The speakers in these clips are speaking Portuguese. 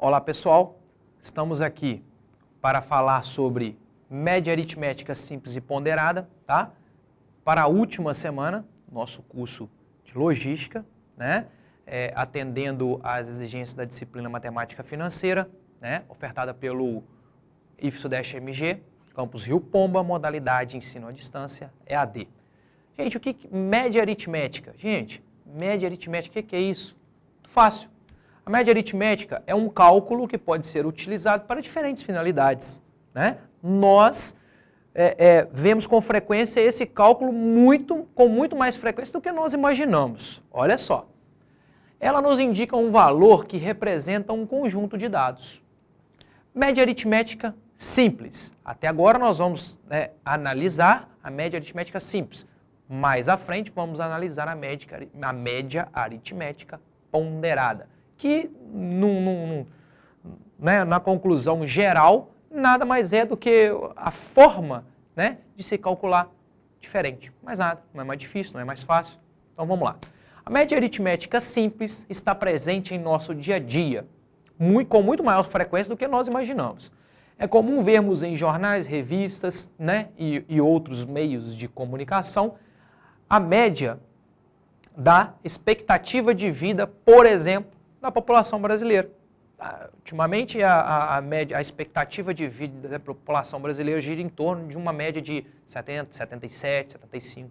Olá pessoal, estamos aqui para falar sobre média aritmética simples e ponderada, tá? Para a última semana, nosso curso de logística, né? Atendendo às exigências da disciplina matemática financeira, né? Ofertada pelo IFSUDEST-MG, campus Rio Pomba, modalidade ensino à distância, EAD. Gente, o que média aritmética? Gente, média aritmética, o que é isso? Muito fácil. A média aritmética é um cálculo que pode ser utilizado para diferentes finalidades, né? Nós vemos com frequência esse cálculo com muito mais frequência do que nós imaginamos. Olha só. Ela nos indica um valor que representa um conjunto de dados. Média aritmética simples. Até agora nós vamos analisar a média aritmética simples. Mais à frente vamos analisar a média aritmética ponderada, que na conclusão geral nada mais é do que a forma, né, de se calcular diferente. Mais nada, não é mais difícil, não é mais fácil. Então vamos lá. A média aritmética simples está presente em nosso dia a dia, com muito maior frequência do que nós imaginamos. É comum vermos em jornais, revistas, né, e outros meios de comunicação a média da expectativa de vida, por exemplo, da população brasileira. Ultimamente, a expectativa de vida da população brasileira gira em torno de uma média de 70, 77, 75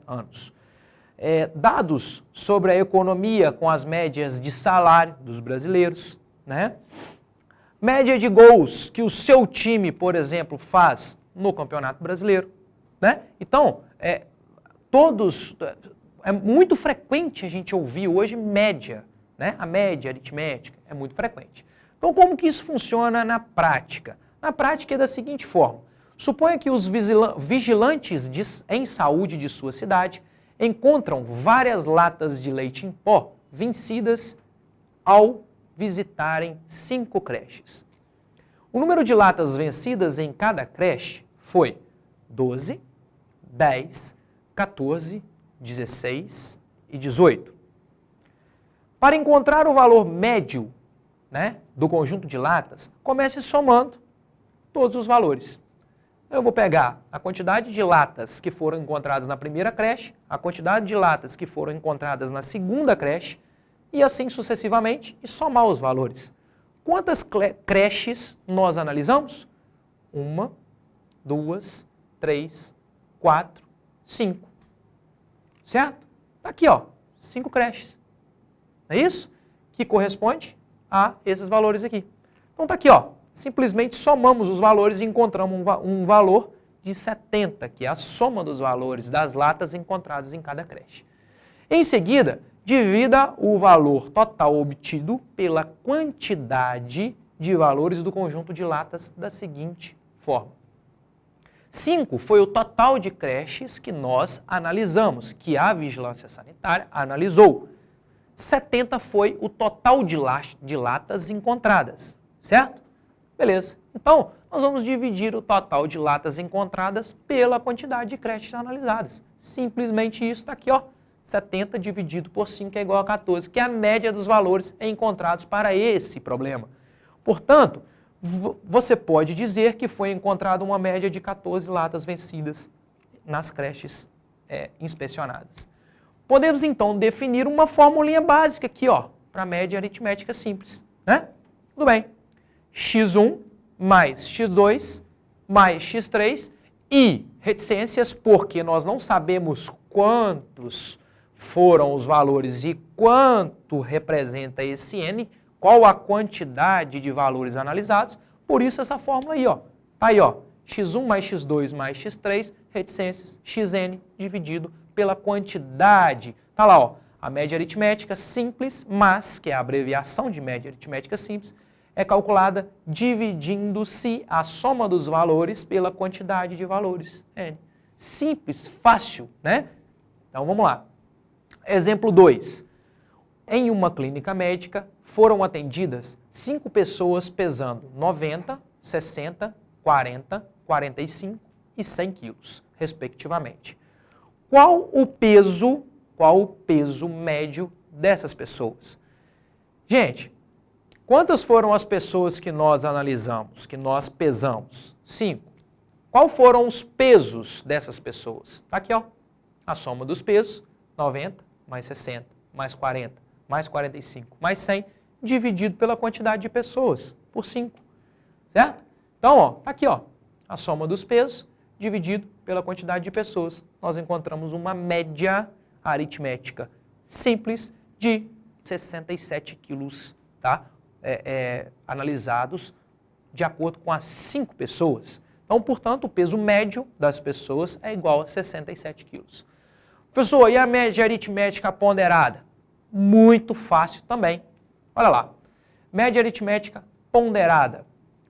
anos. Dados sobre a economia com as médias de salário dos brasileiros, né? Média de gols que o seu time, por exemplo, faz no Campeonato Brasileiro, né? Então, é muito frequente a gente ouvir hoje média, né? A média aritmética é muito frequente. Então, como que isso funciona na prática? Na prática é da seguinte forma. Suponha que os vigilantes em saúde de sua cidade encontram várias latas de leite em pó vencidas ao visitarem 5 creches. O número de latas vencidas em cada creche foi 12, 10, 14, 16 e 18. Para encontrar o valor médio, né, do conjunto de latas, comece somando todos os valores. Eu vou pegar a quantidade de latas que foram encontradas na primeira creche, a quantidade de latas que foram encontradas na segunda creche, e assim sucessivamente, e somar os valores. Quantas creches nós analisamos? 1, 2, 3, 4, 5. Certo? Tá aqui, ó, 5 creches. Não é isso? Que corresponde a esses valores aqui. Então tá aqui, ó. Simplesmente somamos os valores e encontramos um valor de 70, que é a soma dos valores das latas encontradas em cada creche. Em seguida, divida o valor total obtido pela quantidade de valores do conjunto de latas da seguinte forma. 5 foi o total de creches que nós analisamos, que a Vigilância Sanitária analisou. 70 foi o total de latas encontradas, certo? Beleza. Então, nós vamos dividir o total de latas encontradas pela quantidade de creches analisadas. Simplesmente isso está aqui, ó. 70 dividido por 5 é igual a 14, que é a média dos valores encontrados para esse problema. Portanto, você pode dizer que foi encontrada uma média de 14 latas vencidas nas creches inspecionadas. Podemos, então, definir uma formulinha básica aqui, ó, para a média aritmética simples, né? Tudo bem. x1 mais x2 mais x3 e reticências, porque nós não sabemos quantos foram os valores e quanto representa esse n, qual a quantidade de valores analisados, por isso essa fórmula aí, ó. Tá aí, ó, x1 mais x2 mais x3, reticências, xn dividido pela quantidade. Tá lá, ó, a média aritmética simples, mas, que é a abreviação de média aritmética simples, é calculada dividindo-se a soma dos valores pela quantidade de valores, n. Simples, fácil, né? Então vamos lá. Exemplo 2. Em uma clínica médica, foram atendidas 5 pessoas pesando 90, 60, 40, 45 e 100 quilos, respectivamente. Qual o peso médio dessas pessoas? Gente, Quantas foram as pessoas que nós analisamos, que nós pesamos? 5. Qual foram os pesos dessas pessoas? Está aqui, ó. A soma dos pesos, 90 mais 60 mais 40 mais 45 mais 100, dividido pela quantidade de pessoas, por 5. Certo? Então, ó, tá aqui, ó. A soma dos pesos dividido pela quantidade de pessoas. Nós encontramos uma média aritmética simples de 67 quilos, tá? Analisados de acordo com as 5 pessoas. Então, portanto, o peso médio das pessoas é igual a 67 quilos. Professor, e a média aritmética ponderada? Muito fácil também. Olha lá. Média aritmética ponderada.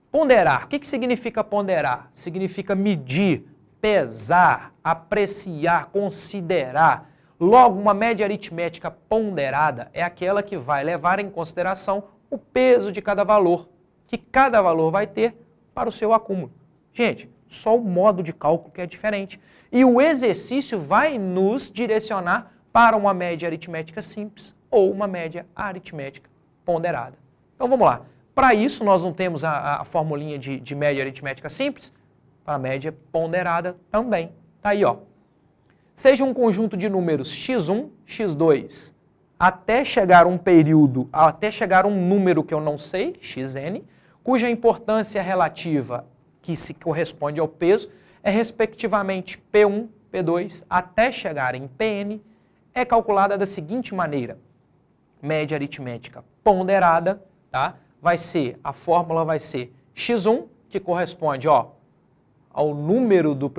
Ponderar. O que significa ponderar? Significa medir, pesar, apreciar, considerar. Logo, uma média aritmética ponderada é aquela que vai levar em consideração o peso de cada valor, que cada valor vai ter para o seu acúmulo. Gente, só o modo de cálculo que é diferente. E o exercício vai nos direcionar para uma média aritmética simples ou uma média aritmética ponderada. Então vamos lá. Para isso, nós não temos a formulinha de média aritmética simples, para a média ponderada também. Está aí, ó. Seja um conjunto de números x1, x2, até chegar um período, até chegar um número que eu não sei, xn, cuja importância relativa, que se corresponde ao peso, é respectivamente P1, P2, até chegar em Pn, é calculada da seguinte maneira. Média aritmética ponderada, tá? A fórmula vai ser x1, que corresponde, ó, ao número da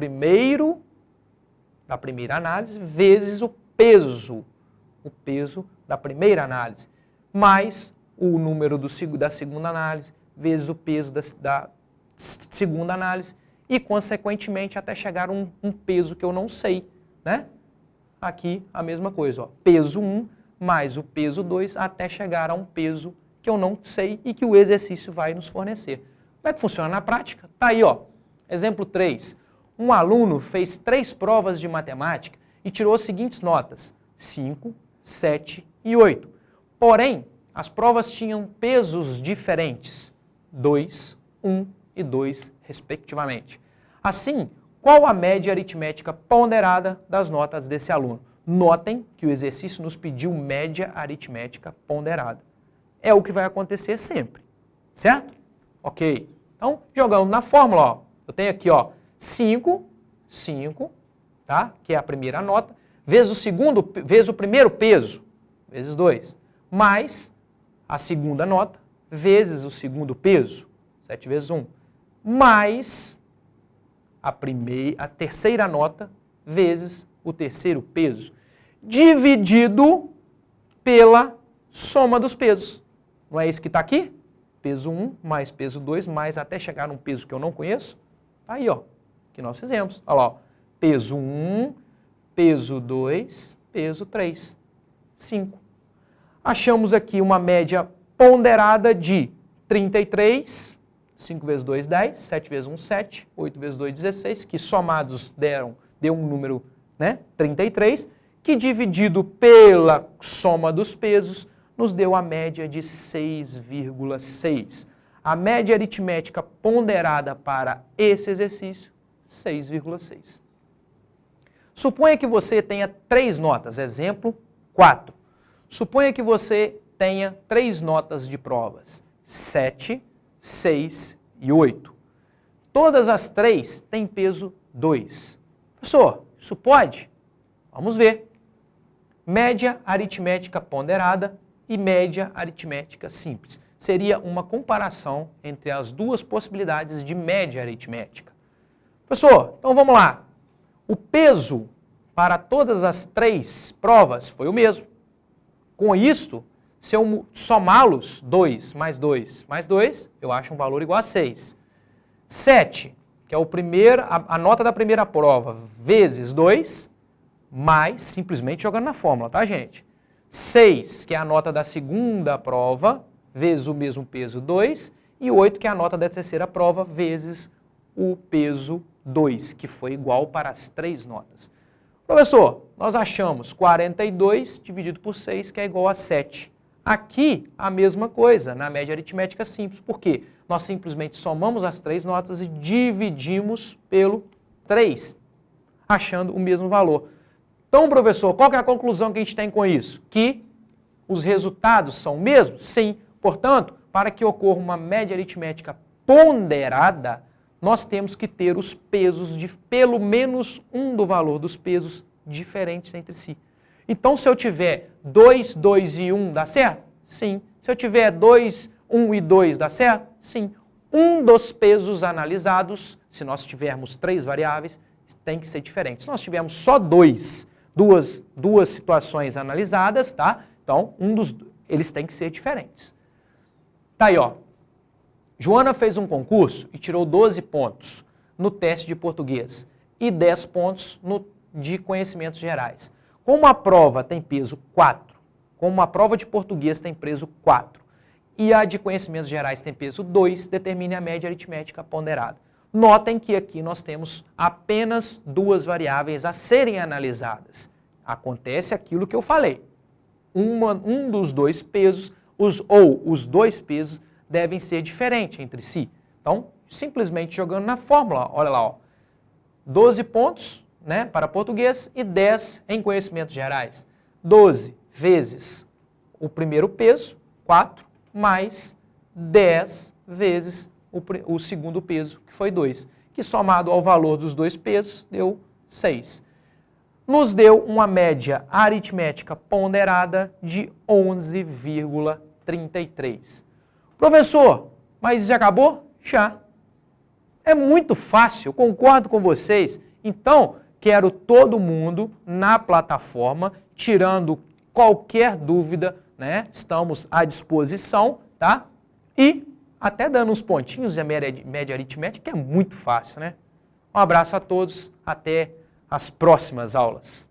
primeira análise, vezes o peso da primeira análise, mais o número da segunda análise, vezes o peso da segunda análise, e, consequentemente, até chegar um peso que eu não sei, né? Aqui, a mesma coisa, ó, peso 1 mais o peso 2, até chegar a um peso que eu não sei e que o exercício vai nos fornecer. Como é que funciona na prática? Tá aí, ó. Exemplo 3. Um aluno fez 3 provas de matemática e tirou as seguintes notas: 5, 7 e 8. Porém, as provas tinham pesos diferentes, 2, 1 e 2, respectivamente. Assim, qual a média aritmética ponderada das notas desse aluno? Notem que o exercício nos pediu média aritmética ponderada. É o que vai acontecer sempre, certo? Ok. Então, jogando na fórmula, ó, eu tenho aqui, ó, 5, tá? Que é a primeira nota, vezes o primeiro peso, vezes 2, mais a segunda nota, vezes o segundo peso, 7 vezes 1, mais a terceira nota, vezes o terceiro peso, dividido pela soma dos pesos. Não é isso que está aqui? Peso 1 mais peso 2, mais até chegar num peso que eu não conheço. Tá aí, ó, que nós fizemos. Olha lá, ó, peso 1, peso 2, peso 3, 5. Achamos aqui uma média ponderada de 33, 5 vezes 2, 10, 7 vezes 1, 7, 8 vezes 2, 16, que somados deu um número, né, 33, que dividido pela soma dos pesos, nos deu a média de 6,6. A média aritmética ponderada para esse exercício, 6,6. Suponha que você tenha 3 notas, exemplo 4. Suponha que você tenha 3 notas de provas, 7, 6 e 8. Todas as 3 têm peso 2. Professor, isso pode? Vamos ver. Média aritmética ponderada e média aritmética simples. Seria uma comparação entre as duas possibilidades de média aritmética. Professor, então vamos lá. O peso para todas as 3 provas foi o mesmo. Com isto, se eu somá-los, 2 mais 2 mais 2, eu acho um valor igual a 6. 7, que é a nota da primeira prova, vezes 2, mais, simplesmente jogando na fórmula, tá, gente? 6, que é a nota da segunda prova, vezes o mesmo peso 2, e 8, que é a nota da terceira prova, vezes o peso 2, que foi igual para as 3 notas. Professor, nós achamos 42 dividido por 6, que é igual a 7. Aqui, a mesma coisa, na média aritmética simples. Por quê? Nós simplesmente somamos as 3 notas e dividimos pelo 3, achando o mesmo valor. Então, professor, qual que é a conclusão que a gente tem com isso? Que os resultados são os mesmos? Sim. Portanto, para que ocorra uma média aritmética ponderada, nós temos que ter os pesos de pelo menos um do valor dos pesos diferentes entre si. Então, se eu tiver 2, 2 e 1, dá certo? Sim. Se eu tiver 2, 1 e 2, dá certo? Sim. Um dos pesos analisados, se nós tivermos 3 variáveis, tem que ser diferente. Se nós tivermos só duas situações analisadas, tá? Então, eles têm que ser diferentes. Tá aí, ó. Joana fez um concurso e tirou 12 pontos no teste de português e 10 pontos de conhecimentos gerais. Como a prova tem peso 4, como a prova de português tem peso 4 e a de conhecimentos gerais tem peso 2, determine a média aritmética ponderada. Notem que aqui nós temos apenas 2 variáveis a serem analisadas. Acontece aquilo que eu falei. Um dos 2 pesos, os 2 pesos, devem ser diferentes entre si. Então, simplesmente jogando na fórmula, olha lá, ó, 12 pontos, né, para português e 10 em conhecimentos gerais. 12 vezes o primeiro peso, 4, mais 10 vezes o segundo peso, que foi 2, que somado ao valor dos 2 pesos, deu 6. Nos deu uma média aritmética ponderada de 11,33. Professor, mas já acabou? Já. É muito fácil, eu concordo com vocês. Então, quero todo mundo na plataforma, tirando qualquer dúvida, né? Estamos à disposição, tá? E até dando uns pontinhos de média aritmética, que é muito fácil, né? Um abraço a todos, até as próximas aulas.